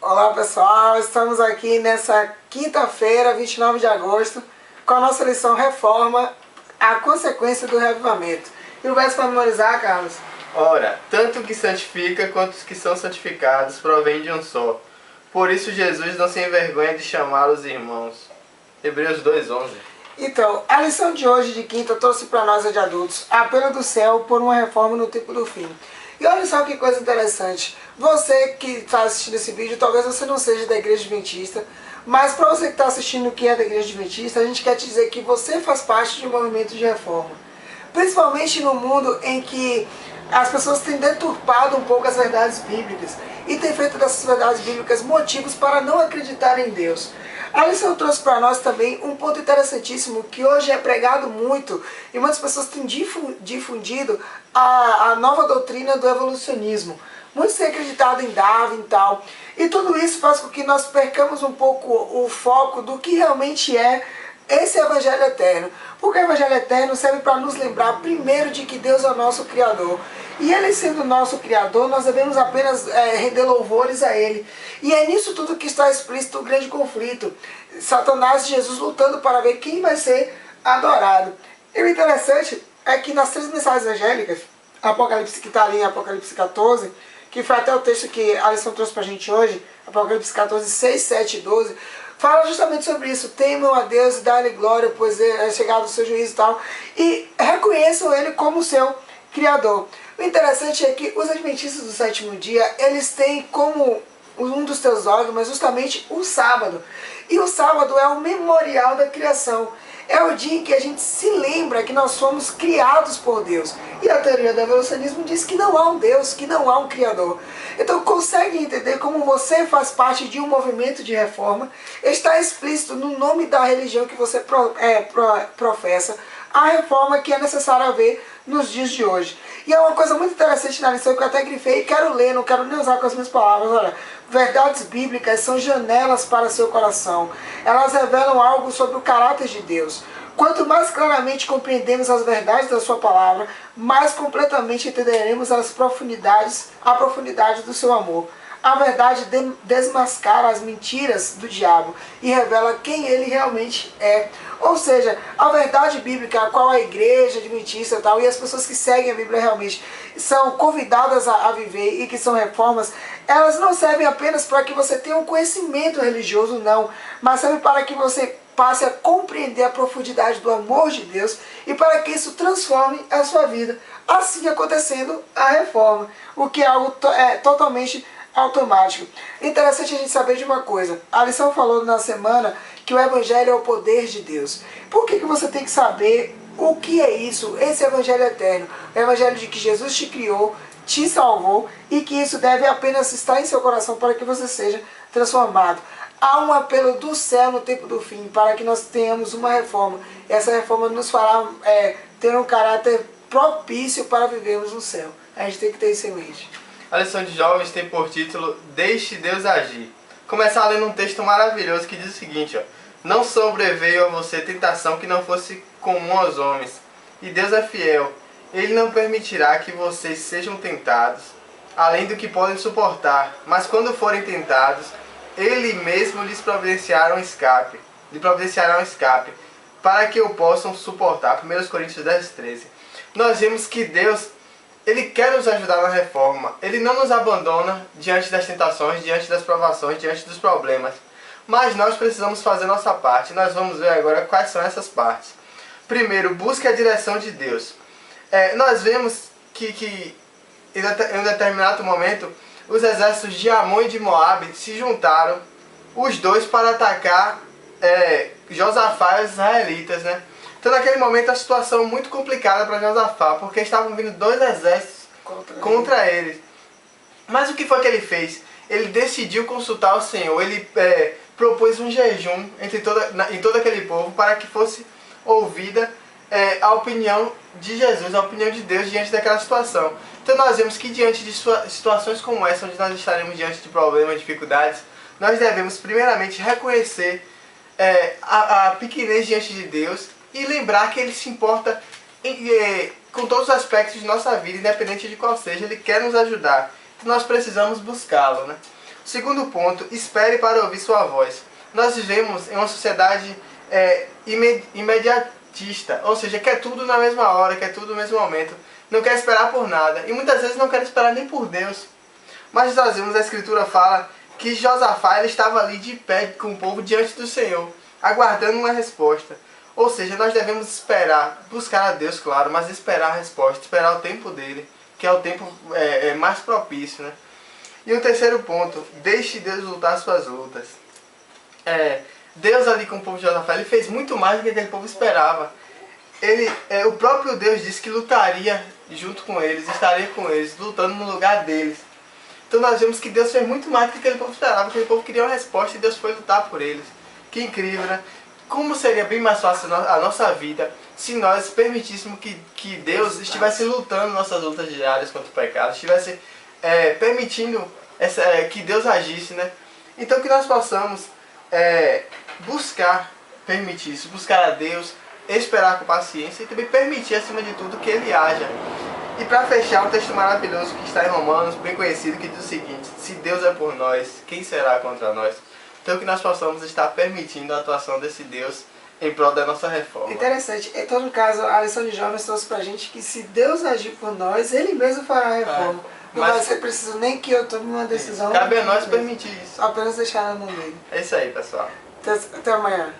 Olá pessoal, estamos aqui nessa quinta-feira, 29 de agosto, com a nossa lição Reforma, a consequência do revivamento. E o verso para memorizar, Carlos? Ora, tanto o que santifica quanto os que são santificados provém de um só. Por isso Jesus não se envergonha de chamá-los irmãos. Hebreus 2:11. Então, a lição de hoje, de quinta, trouxe para nós, de adultos, apelo do céu por uma reforma no tempo do fim. E olha só que coisa interessante. Você que está assistindo esse vídeo, talvez você não seja da Igreja Adventista, mas para você que está assistindo que é da Igreja Adventista, a gente quer te dizer que você faz parte de um movimento de reforma. Principalmente no mundo em que as pessoas têm deturpado um pouco as verdades bíblicas e têm feito dessas verdades bíblicas motivos para não acreditar em Deus. A lição trouxe para nós também um ponto interessantíssimo que hoje é pregado muito e muitas pessoas têm difundido a nova doutrina do evolucionismo. Muitos têm acreditado em Darwin e tal. E tudo isso faz com que nós percamos um pouco o foco do que realmente é esse Evangelho Eterno. Porque o Evangelho Eterno serve para nos lembrar primeiro de que Deus é o nosso Criador. E Ele sendo o nosso Criador, nós devemos apenas render louvores a Ele. E é nisso tudo que está explícito o grande conflito. Satanás e Jesus lutando para ver quem vai ser adorado. E o interessante é que nas três mensagens angélicas, Apocalipse, que está ali em Apocalipse 14, que foi até o texto que a lição trouxe para a gente hoje, Apocalipse 14, 6, 7 e 12, fala justamente sobre isso. Temam a Deus e dá-lhe glória, pois é chegado o seu juízo e tal. E reconheçam Ele como seu Criador. O interessante é que os adventistas do sétimo dia, eles têm como um dos seus dogmas justamente o sábado. E o sábado é o memorial da criação. É o dia em que a gente se lembra que nós fomos criados por Deus. E a teoria do evolucionismo diz que não há um Deus, que não há um Criador. Então consegue entender como você faz parte de um movimento de reforma? Está explícito no nome da religião que você professa a reforma que é necessária haver nos dias de hoje. E é uma coisa muito interessante na lição que eu até grifei e quero ler, não quero nem usar com as minhas palavras. Olha, verdades bíblicas são janelas para seu coração. Elas revelam algo sobre o caráter de Deus. Quanto mais claramente compreendemos as verdades da sua palavra, mais completamente entenderemos a profundidade do seu amor. A verdade desmascara as mentiras do diabo e revela quem ele realmente é. Ou seja, a verdade bíblica, a qual a igreja adventista e tal, e as pessoas que seguem a Bíblia realmente são convidadas a viver e que são reformas, elas não servem apenas para que você tenha um conhecimento religioso, não, mas servem para que você passe a compreender a profundidade do amor de Deus e para que isso transforme a sua vida. Assim acontecendo a reforma, o que é algo totalmente automático. Interessante a gente saber de uma coisa. A lição falou na semana que o Evangelho é o poder de Deus. Por que você tem que saber o que é isso? Esse Evangelho eterno. O Evangelho de que Jesus te criou, te salvou e que isso deve apenas estar em seu coração para que você seja transformado. Há um apelo do céu no tempo do fim para que nós tenhamos uma reforma. Essa reforma nos fará ter um caráter propício para vivermos no céu. A gente tem que ter isso em mente. A lição de jovens tem por título Deixe Deus agir. Começar lendo um texto maravilhoso que diz o seguinte, ó: não sobreveio a você tentação que não fosse comum aos homens, e Deus é fiel. Ele não permitirá que vocês sejam tentados, além do que podem suportar, mas quando forem tentados, Ele mesmo lhes providenciará um escape, para que o possam suportar. 1 Coríntios 10:13. Nós vemos que Deus, Ele quer nos ajudar na reforma. Ele não nos abandona diante das tentações, diante das provações, diante dos problemas. Mas nós precisamos fazer nossa parte. Nós vamos ver agora quais são essas partes. Primeiro, busque a direção de Deus. Nós vemos que em um determinado momento, os exércitos de Amon e de Moabe se juntaram, os dois, para atacar Josafá e os israelitas, né? Então naquele momento a situação muito complicada para Josafá, porque estavam vindo dois exércitos contra ele. Mas o que foi que ele fez? Ele decidiu consultar o Senhor, ele propôs um jejum em todo aquele povo para que fosse ouvida a opinião de Jesus, a opinião de Deus diante daquela situação. Então nós vemos que diante de situações como essa, onde nós estaremos diante de problemas, dificuldades, nós devemos primeiramente reconhecer a pequenez diante de Deus e lembrar que Ele se importa com todos os aspectos de nossa vida, independente de qual seja. Ele quer nos ajudar. Então nós precisamos buscá-lo, né? Segundo ponto, espere para ouvir sua voz. Nós vivemos em uma sociedade imediatista, ou seja, quer tudo na mesma hora, quer tudo no mesmo momento, não quer esperar por nada, e muitas vezes não quer esperar nem por Deus. Mas nós vemos, a Escritura fala que Josafá ele estava ali de pé com o povo diante do Senhor, aguardando uma resposta. Ou seja, nós devemos esperar, buscar a Deus, claro, mas esperar a resposta, esperar o tempo dele, que é o tempo mais propício, né? E o terceiro ponto, deixe Deus lutar suas lutas. Deus ali com o povo de Josafá, ele fez muito mais do que aquele povo esperava. O próprio Deus disse que lutaria junto com eles, estaria com eles, lutando no lugar deles. Então nós vemos que Deus fez muito mais do que aquele povo esperava, aquele povo queria uma resposta e Deus foi lutar por eles. Que incrível, né? Como seria bem mais fácil a nossa vida se nós permitíssemos que Deus estivesse lutando nossas lutas diárias contra o pecado, estivesse permitindo que Deus agisse, né? Então que nós possamos permitir isso, buscar a Deus, esperar com paciência e também permitir, acima de tudo, que Ele haja. E para fechar, um texto maravilhoso que está em Romanos, bem conhecido, que diz o seguinte: se Deus é por nós, quem será contra nós? Então que nós possamos estar permitindo a atuação desse Deus em prol da nossa reforma. Interessante. Então, no caso, a lição de jovens trouxe pra gente que se Deus agir por nós, Ele mesmo fará a reforma. Não vai ser preciso nem que eu tome uma decisão. Cabe a nós permitir isso. Apenas deixar na mão dele. É isso aí, pessoal. Até amanhã.